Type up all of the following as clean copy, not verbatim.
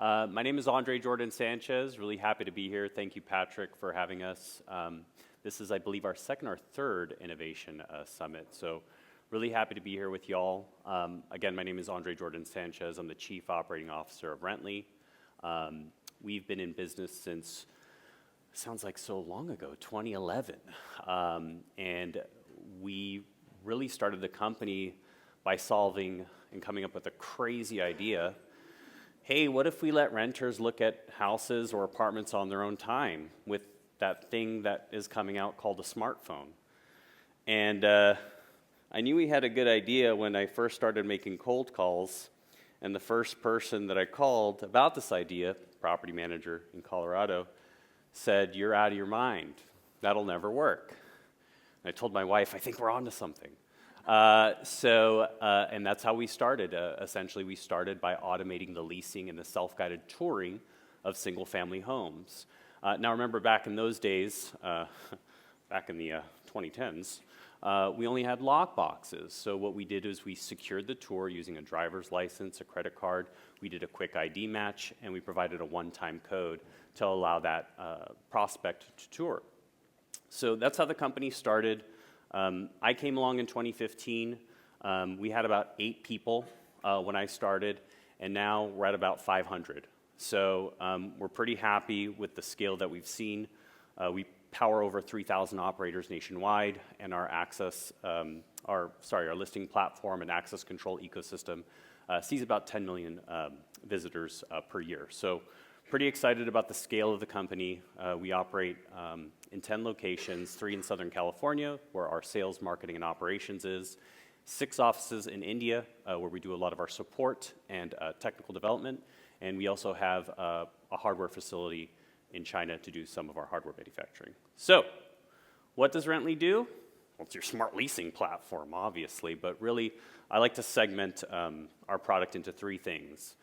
My name is Andre Jordan Sanchez. Really happy to be here. Thank you, Patrick, for having us. This is, I believe, our second or third Innovation Summit. So really happy to be here with y'all. Again, my name is Andre Jordan Sanchez. I'm the Chief Operating Officer of Rently. We've been in business since, sounds like so long ago, 2011. And we really started the company by solving and coming up with a crazy idea. Hey, what if we let renters look at houses or apartments on their own time with that thing that is coming out called a smartphone? And I knew we had a good idea when I first started making cold calls, and the first person that I called about this idea, property manager in Colorado, said, "You're out of your mind. That'll never work." And I told my wife, "I think we're onto something." And that's how we started. Essentially, we started by automating the leasing and the self-guided touring of single-family homes. Now, remember back in those days, back in the 2010s, we only had lock boxes. So what we did is we secured the tour using a driver's license, a credit card. We did a quick ID match, and we provided a one-time code to allow that prospect to tour. So that's how the company started. I came along in 2015. We had about 8 people when I started, and now we're at about 500. So we're pretty happy with the scale that we've seen. We power over 3,000 operators nationwide, and our listing platform and access control ecosystem sees about 10 million visitors per year. So pretty excited about the scale of the company. We operate in 10 locations, 3 in Southern California, where our sales, marketing, and operations is, 6 offices in India, where we do a lot of our support and technical development, and we also have a hardware facility in China to do some of our hardware manufacturing. So, what does Rently do? Well, it's your smart leasing platform, obviously, but really, I like to segment our product into 3 things.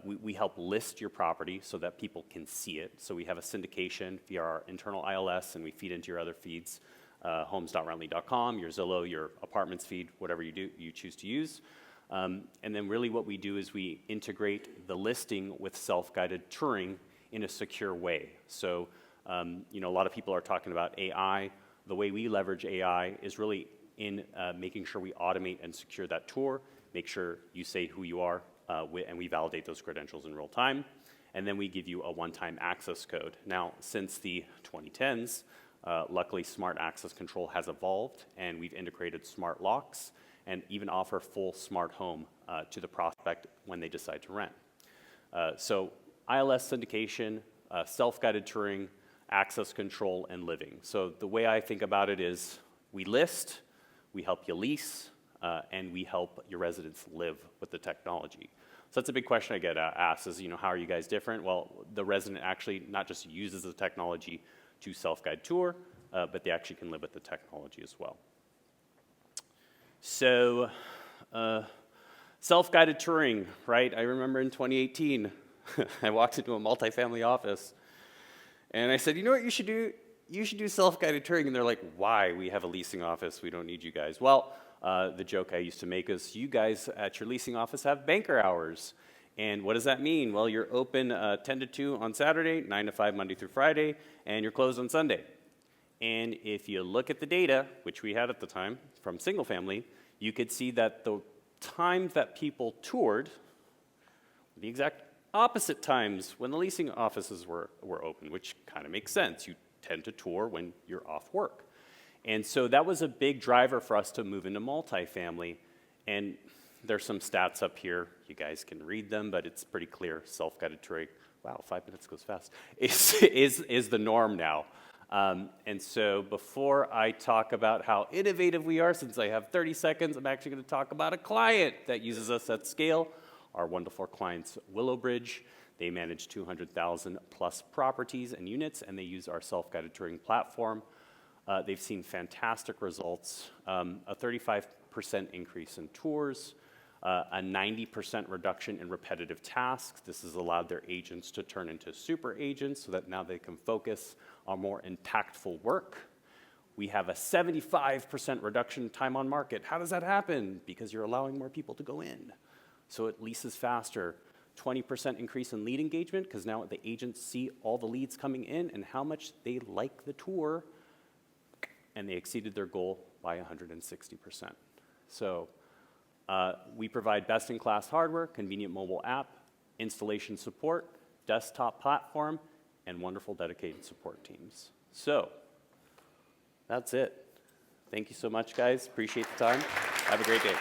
We help list your property so that people can see it. So we have a syndication via our internal ILS, and we feed into your other feeds, homes.rently.com, your Zillow, your apartments feed, whatever you choose to use. And then really what we do is we integrate the listing with self-guided touring in a secure way. So, a lot of people are talking about AI. The way we leverage AI is really in making sure we automate and secure that tour, make sure you say who you are, and we validate those credentials in real time. And then we give you a one-time access code. Now, since the 2010s, luckily smart access control has evolved, and we've integrated smart locks and even offer full smart home to the prospect when they decide to rent. So ILS syndication, self-guided touring, access control, and living. So the way I think about it is we list, we help you lease, and we help your residents live with the technology. So that's a big question I get asked is, how are you guys different? Well, the resident actually not just uses the technology to self-guide tour, but they actually can live with the technology as well. So self-guided touring, right? I remember in 2018, I walked into a multifamily office, and I said, "You know what you should do? You should do self-guided touring." And they're like, "Why? We have a leasing office. We don't need you guys." Well, the joke I used to make is, you guys at your leasing office have banker hours. And what does that mean? Well, you're open 10 to 2 on Saturday, 9 to 5 Monday through Friday, and you're closed on Sunday. And if you look at the data, which we had at the time from single family, you could see that the times that people toured, the exact opposite times when the leasing offices were open, which kind of makes sense. You tend to tour when you're off work. And so that was a big driver for us to move into multifamily. And there's some stats up here. You guys can read them, but it's pretty clear. Self-guided touring, wow, 5 minutes goes fast, is the norm now. And so before I talk about how innovative we are, since I have 30 seconds, I'm actually going to talk about a client that uses us at scale. Our wonderful clients, Willowbridge. They manage 200,000 plus properties and units, and they use our self-guided touring platform. They've seen fantastic results, a 35% increase in tours, a 90% reduction in repetitive tasks. This has allowed their agents to turn into super agents so that now they can focus on more impactful work. We have a 75% reduction in time on market. How does that happen? Because you're allowing more people to go in. So it leases faster. 20% increase in lead engagement because now the agents see all the leads coming in and how much they like the tour, and they exceeded their goal by 160%. So we provide best-in-class hardware, convenient mobile app, installation support, desktop platform, and wonderful dedicated support teams. So that's it. Thank you so much, guys. Appreciate the time. Have a great day.